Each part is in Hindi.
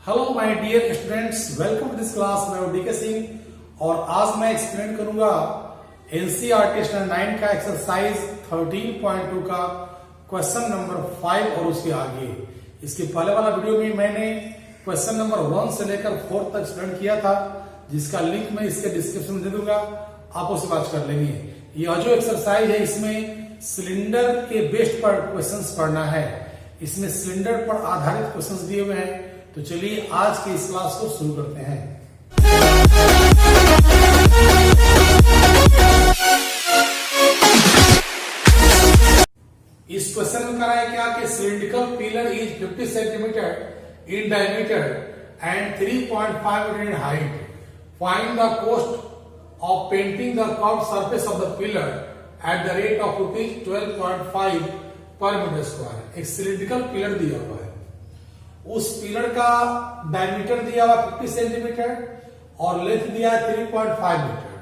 Hello my dear students, welcome to this class. मैं हूं डीके सिंह और आज मैं एक्सप्लेन करूंगा एनसीईआरटी स्टैंडर्ड 9 का एक्सरसाइज 13.2 का क्वेश्चन नंबर 5 और उसके आगे। इसके पहले वाला वीडियो में मैंने क्वेश्चन नंबर 1 से लेकर 4 तक एक्सप्लेन किया था, जिसका लिंक मैं इसके डिस्क्रिप्शन में दे दूंगा, आप उसे वॉच कर लेंगे। यह जो एक्सरसाइज है इसमें सिलेंडर के बेस्ड पर क्वेश्चंस पढ़ना है। इसमें सिलेंडर पर आधारित क्वेश्चंस दिए हुए हैं। तो चलिए आज की इस क्लास को शुरू करते हैं। इस क्वेश्चन में करा है क्या कि cylindrical pillar is 50 centimetre in diameter and 3.5 metre in height. Find the cost of painting the curved surface of the pillar at the rate of ₹12.5 per metre square. एक सिलिंड्रिकल पिलर दिया हुआ है, उस पिलर का डायमीटर दिया हुआ 50 सेंटीमीटर और लेंथ दिया है 3.5 मीटर।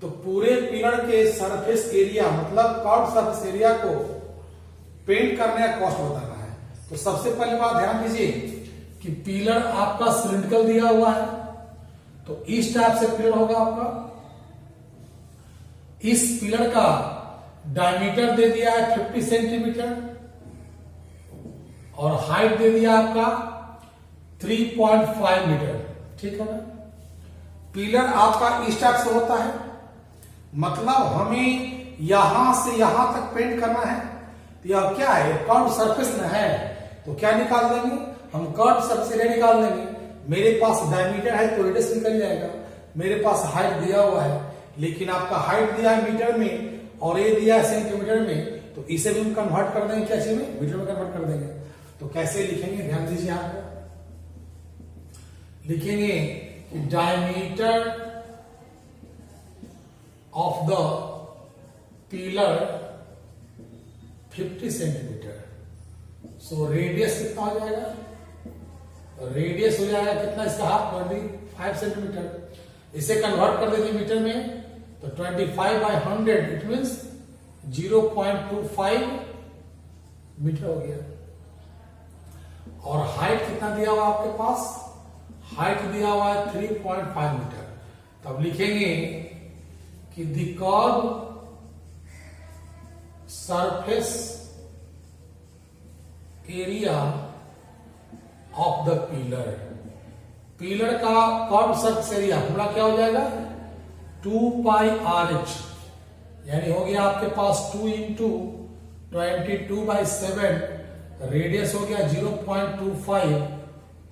तो पूरे पिलर के सरफेस एरिया मतलब कर्व्ड सरफेस एरिया को पेंट करने का कॉस्ट बताना है। तो सबसे पहले बात ध्यान दीजिए कि पिलर आपका सिलिंड्रिकल दिया हुआ है, तो इस टाइप से पिलर होगा आपका। इस पिलर का डायमीटर दे दिया है 50 सेंटीमीटर और हाइट दे दिया आपका 3.5 मीटर। ठीक है ना। पिलर आपका इस टाइप से होता है, मतलब हमें यहां से यहां तक पेंट करना है। तो यह क्या है, कर्व सरफेस में है, तो क्या निकाल देंगे हम, कर्व सरफेस एरिया निकाल देंगे। मेरे पास डायमीटर है तो रेडियस निकल जाएगा। मेरे पास हाइट दिया हुआ है, लेकिन आपका हाइट दिया है मीटर में और ये दिया है सेंटीमीटर में, तो इसे भी हम कन्वर्ट कर देंगे क्या चीज में, मीटर में कन्वर्ट कर देंगे। तो कैसे लिखेंगे, ध्यान दीजिए। आप लिखेंगे कि diameter of the pillar 50 centimetre. So radius कितना हो जाएगा, रेडियस हो जाएगा कितना, इसका हाफ 25 सेंटीमीटर। इसे कन्वर्ट कर देंगे मीटर में, तो 25/100 इट मीन्स 0.25 मीटर हो गया। और हाइट कितना दिया हुआ आपके पास, हाइट दिया हुआ है 3.5 मीटर। तब लिखेंगे कि the curve surface area of the pillar, pillar का कर्व सरफेस एरिया पूरा क्या हो जाएगा 2πRH, यानी हो गया आपके पास 2 × 22/7, रेडियस हो गया 0.25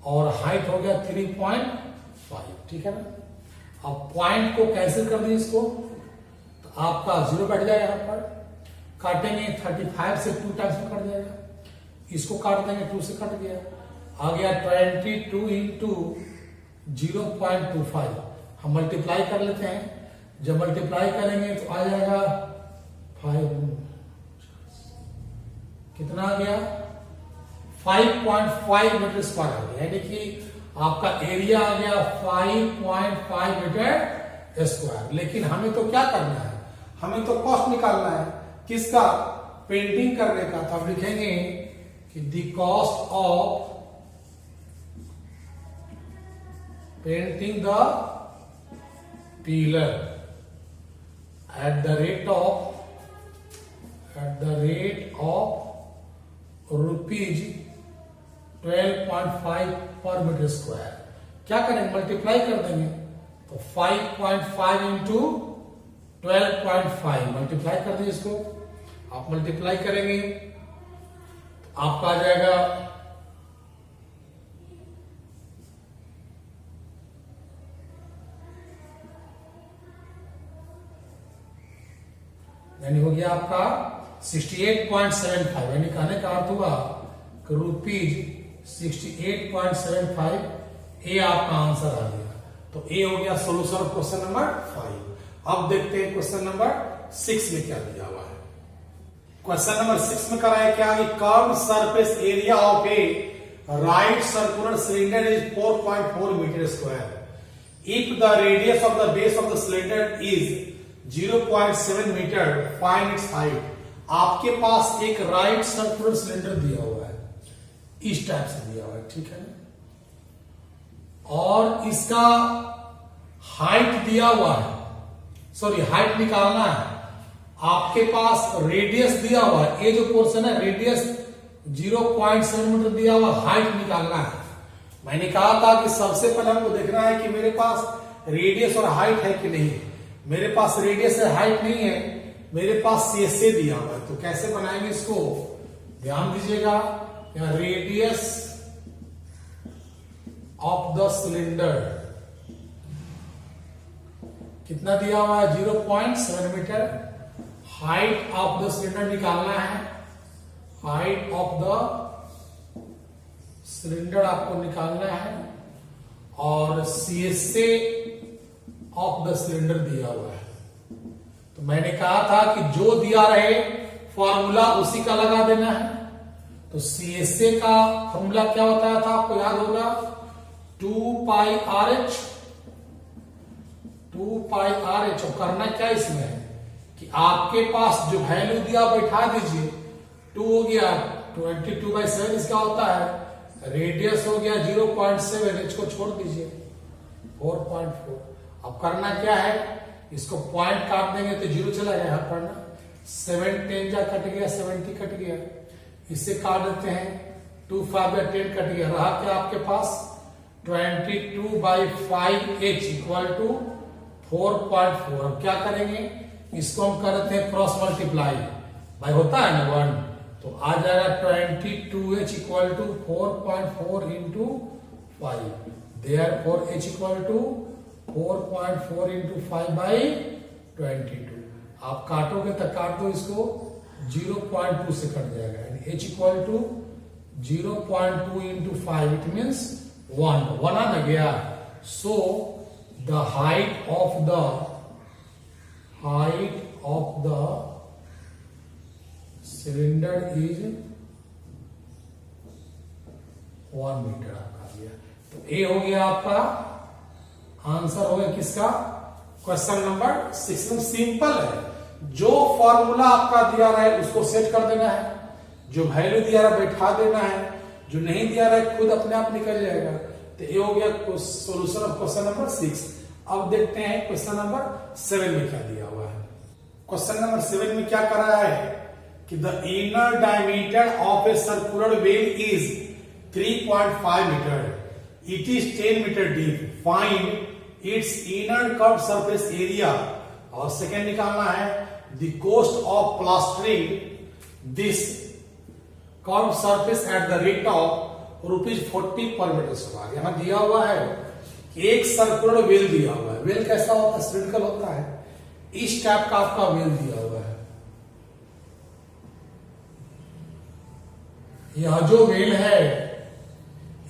और हाइट हो गया 3.5। ठीक है ना। अब पॉइंट को कैंसिल कर दें इसको, तो आपका 0 बैठ जाएगा। यहाँ पर काटेंगे 35 से 2 टाइम्स में कट जाएगा, इसको काट देंगे 2 से कट गया, आ गया 22 × 0.25। हम मल्टीप्लाई कर लेते हैं, जब मल्टीप्लाई करेंगे तो आ जाएगा 5, कितना आ गया 5.5 मीटर स्क्वायर आ गया, यानी कि आपका एरिया आ गया 5.5 मीटर स्क्वायर। लेकिन हमें तो क्या करना है, हमें तो कॉस्ट निकालना है किसका, पेंटिंग करने का। तो हम लिखेंगे कि the cost of painting the pillar at the rate of ₹12.5 per metre square. क्या करेंगे, मल्टीप्लाई कर देंगे, तो 5.5 × 12.5 मल्टीप्लाई कर देंगे। इसको आप मल्टीप्लाई करेंगे तो आपका आ जाएगा यानी हो गया आपका 68.75, यानी कहने का अर्थ हुआ ₹68.75। ए आपका आंसर आ गया। तो ए हो गया सोल्यूशन ऑफ क्वेश्चन नंबर 5। अब देखते हैं क्वेश्चन नंबर 6 में क्या दिया हुआ है। क्वेश्चन नंबर 6 में करा है क्या कि curved surface area of a right circular cylinder is 4.4 metre square. If the radius of the base of the cylinder is 0.7 metre, find its height. आपके पास एक राइट सर्कुलर सिलेंडर दिया हुआ है, इस टाइप से दिया हुआ है। ठीक है ना। और इसका हाइट दिया हुआ है, सॉरी हाइट निकालना है। आपके पास रेडियस दिया हुआ है, ये जो पोर्शन है रेडियस 0.7 मीटर दिया हुआ, हाइट निकालना है। मैंने कहा था कि सबसे पहले हमको देखना है कि मेरे पास रेडियस और हाइट है कि नहीं। मेरे पास रेडियस है, हाइट नहीं है, मेरे पास CSA दिया हुआ है। तो कैसे बनाएंगे इसको, ध्यान दीजिएगा। यहाँ रेडियस ऑफ द सिलेंडर कितना दिया हुआ है, 0.7 metre. Height of the cylinder निकालना है, हाइट ऑफ द सिलेंडर आपको निकालना है, और CSA ऑफ द सिलेंडर दिया हुआ है। तो मैंने कहा था कि जो दिया रहे फॉर्मूला उसी का लगा देना है। तो CSA का फॉर्मूला क्या होता था आपको याद होगा, 2πRH। और करना क्या इसमें है कि आपके पास जो वैल्यू दिया बैठा दीजिए। 2 हो गया 22/7 इसका होता है, रेडियस हो गया 0.7, H को छोड़ दीजिए 4.4। अब करना क्या है, इसको पॉइंट काट देंगे तो 0 चला गया, यहाँ पढ़ना 7 10 जा कट गया, 70 कट गया। इसे काट देते हैं, 2 5 या 10 कट गया, रहा क्या आपके पास 22/5H इक्वल टू 4.4। अब क्या करेंगे, इसको हम करते हैं क्रॉस मल्टीप्लाई, भाई होता है ना 1, तो आ जाएगा 22H equal to 4.4 into 5। Therefore H equal to 4.4 into 5/22। आप काटोगे तो काट दो इसको, 0.2 से कट जाएगा, यानी H equal to 0.2 into 5, it means 1 आ गया। So the height of the cylinder is 1 metre आपका दिया। तो ए हो गया आपका आंसर, हो गया किसका, क्वेश्चन नंबर 6। सिंपल है, जो फॉर्मूला आपका दिया रहा है उसको सेट कर देना है, जो वैल्यू दिया रहा है बैठा देना है, जो नहीं दिया रहा है खुद अपने आप निकल जाएगा। तो ये हो गया सॉल्यूशन ऑफ क्वेश्चन नंबर 6। अब देखते हैं क्वेश्चन नंबर 7 में क्या दिया हुआ है। क्वेश्चन नंबर 7 में क्या कर रहा है कि the inner diameter of a circular well is 3.5 metre, it is 10 metre deep, find its inner curve surface area. और सेकेंड निकालना है the cost of plastering this curve surface at the rate of ₹40 per metre square. यहां दिया हुआ है एक सर्कुलर वेल दिया हुआ है, वेल कैसा होता है, सिलिंड्रिकल होता है, इस टाइप का आपका वेल दिया हुआ है। यह जो वेल है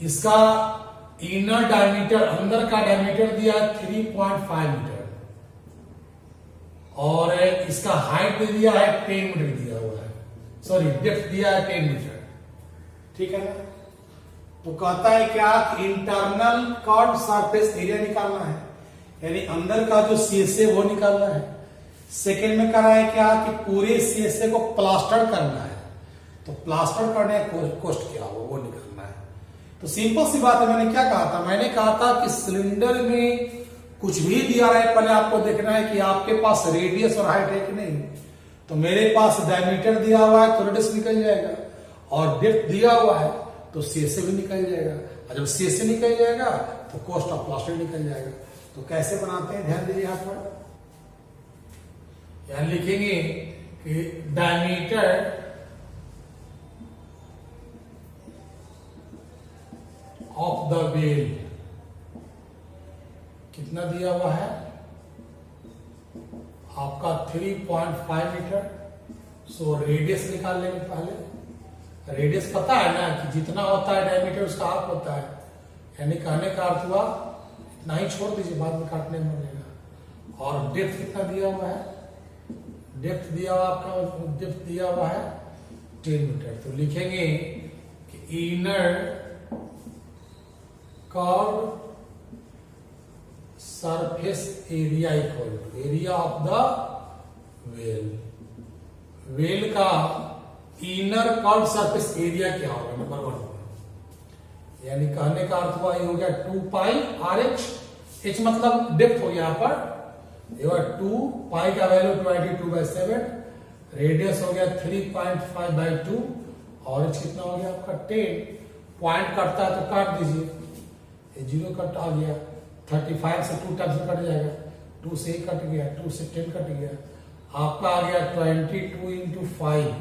इसका इनर डायमीटर, अंदर का डायमीटर दिया 3.5 मीटर, और इसका हाइट दिया है 10 मीटर दिया हुआ है, सॉरी डेप्थ दिया है 10 मीटर, ठीक है ना। तो कहता है क्या, इंटरनल कर्व सरफेस एरिया निकालना है, यानी अंदर का जो CSA वो निकालना है। सेकेंड में करा है क्या कि पूरे CSA को प्लास्टर करना है, तो प्लास्टर करने का कॉस्ट क्या हो वो निकालना है। तो सिंपल सी बात है, मैंने क्या कहा था, मैंने कहा था कि सिलेंडर में कुछ भी दिया रहा है पहले आपको देखना है कि आपके पास रेडियस और हाइट है कि नहीं। तो मेरे पास डायमीटर दिया हुआ है तो रेडियस निकल जाएगा, और डेप्थ दिया हुआ है तो CSA भी निकल जाएगा, और जब CSA निकल जाएगा तो कॉस्ट ऑफ प्लास्टर निकल जाएगा। तो कैसे बनाते हैं, ध्यान दीजिए यहाँ पर, यहां लिखेंगे कि डायमीटर ऑफ द वेल कितना दिया हुआ है आपका 3.5 मीटर। सो रेडियस निकाल लेंगे पहले, रेडियस पता है ना कि जितना होता है डायमीटर उसका हाफ होता है, यानी कहने का अर्थ हुआ इतना ही, छोड़ दीजिए बाद में काटने में लगेगा। और डेप्थ कितना दिया हुआ है, डेप्थ दिया हुआ आपका, डेप्थ दिया हुआ है 10 मीटर। तो लिखेंगे कि inner curve surface area equal to area of the well. Well का इनर कर्व सरफेस एरिया क्या होगा, नंबर 1। यानी कहने का अर्थ हुआ ये हो गया 2 पाई आर एच मतलब डेप्थ हो गया यहाँ पर, ये 2 पाई का वैल्यू 22/7, रेडियस हो गया 3.5/2 और एच कितना हो गया आपका 10। पॉइंट कटता है तो काट दीजिए, ये 0 कट आ गया, 35 से 2 टाइम्स कट जाएगा, 2 से 1 कट गया, 2 से 10 कट गया, आपका आ गया 22 into 5,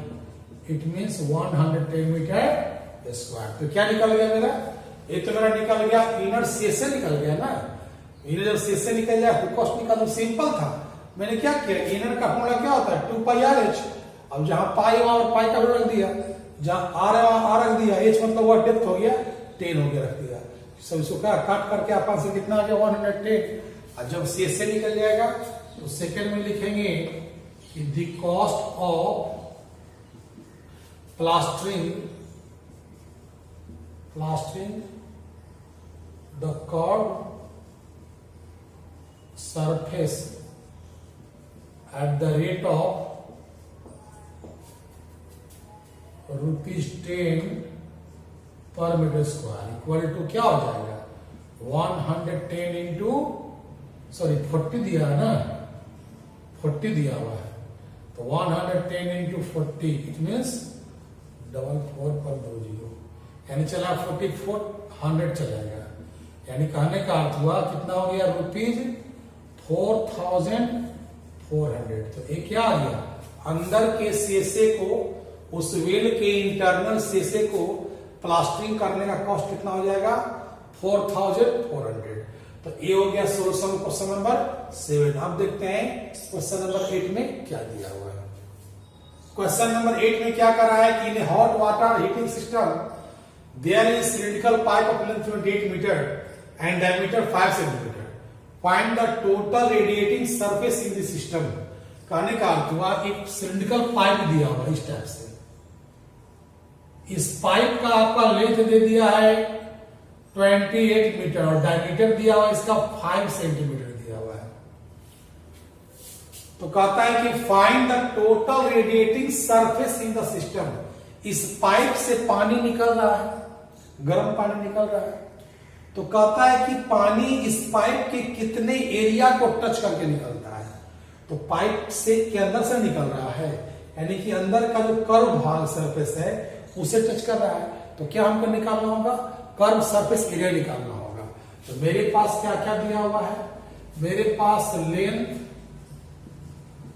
it means 110 metre square. तो क्या निकल गया मेरा, ये तो मेरा निकल गया इनर से निकल गया ना, इनर जब से निकल जाए तो कॉस्ट निकालना सिंपल था। मैंने क्या किया, इनर का फॉर्मूला क्या होता है 2 पाई आर एच, अब जहां पाई वहां और पाई का वैल्यू रख दिया, जहां आर है वहां आर रख दिया, एच मतलब वह डेप्थ हो गया 10 हो गया रख दिया, सब इसको क्या काट करके आप से कितना आ गया 110। और जब से निकल जाएगा तो सेकंड में लिखेंगे कि the cost of plastering the curve surface at the rate of ₹10 पर मीटर स्क्वायर इक्वल टू क्या हो जाएगा 110 इंटू 40 दिया है ना, 40 दिया हुआ है, तो 110 इंटू 40 इट मीन्स 44 पर 20, यानी चला 4400 चलेगा, यानी कहने का अर्थ हुआ कितना हो गया ₹4400। तो ये क्या आ गया, अंदर के शीशे को, उस वेल के इंटरनल शीशे को प्लास्टरिंग करने का कॉस्ट कितना हो जाएगा 4400। तो ये हो गया सोल्यूशन क्वेश्चन नंबर 7। अब देखते हैं क्वेश्चन नंबर 8 में क्या दिया हुआ है। क्वेश्चन नंबर 8 में क्या कर रहा है कि in hot water heating system there is cylindrical pipe of length 28 metre and diameter 5 centimetre, find the total radiating surface in the system. कहने का अर्थ हुआ एक सिलिंड्रिकल पाइप दिया हुआ इस टाइप से, इस पाइप का आपका लेंथ दे दिया है 28 मीटर और डायमीटर दिया हुआ इसका 5 सेंटीमीटर दिया हुआ है। तो कहता है कि find the total radiating surface in the system. इस पाइप से पानी निकल रहा है, गर्म पानी निकल रहा है, तो कहता है कि पानी इस पाइप के कितने एरिया को टच करके निकलता है। तो पाइप से के अंदर से निकल रहा है, यानी कि अंदर का जो कर्व भाग सरफेस है उसे टच कर रहा है, तो क्या हमको निकालना होगा कर्व सरफेस एरिया निकालना होगा। तो मेरे पास क्या क्या दिया हुआ है, मेरे पास लेंथ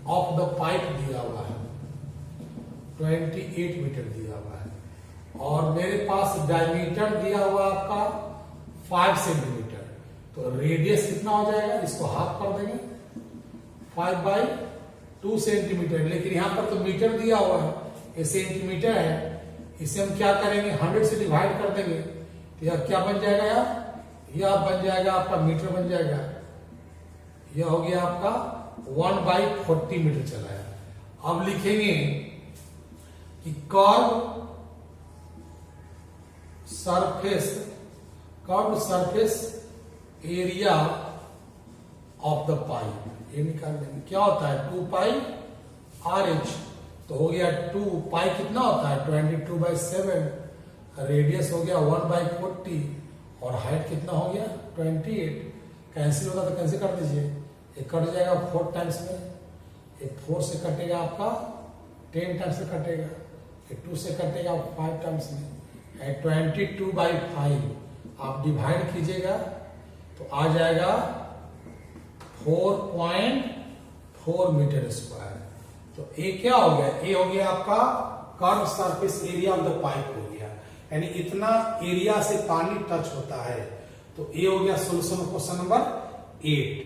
ऑफ द पाइप दिया हुआ है 28 मीटर दिया हुआ है, और मेरे पास डायमीटर दिया हुआ आपका 5 सेंटीमीटर। तो रेडियस कितना हो जाएगा, इसको हाफ कर देंगे 5/2 सेंटीमीटर, लेकिन यहां पर तो मीटर दिया हुआ है, ये सेंटीमीटर है, इसे हम क्या करेंगे 100 से डिवाइड कर देंगे, तो यह क्या बन जाएगा यार, यह बन जाएगा आपका मीटर बन जाएगा, यह हो गया आपका 1/40 मीटर चला है। अब लिखेंगे कि curve surface area of the pipe, ये निकाल देंगे क्या होता है 2 पाई आर एच, तो हो गया 2 पाई कितना होता है 22/7, रेडियस हो गया 1/40 और हाइट कितना हो गया 28। कैंसिल होगा तो कैंसिल कर दीजिए, ये कट जाएगा 4 टाइम्स में, ये 4 से कटेगा आपका 10 टाइम्स से कटेगा, ये 2 से कटेगा 5 टाइम्स में, 22/5 आप डिवाइड कीजिएगा तो आ जाएगा 4.4 मीटर स्क्वायर। तो ये क्या हो गया, ये हो गया आपका curve surface area of the pipe हो गया, यानी इतना एरिया से पानी टच होता है। तो ये हो गया सोल्यूशन क्वेश्चन नंबर 8।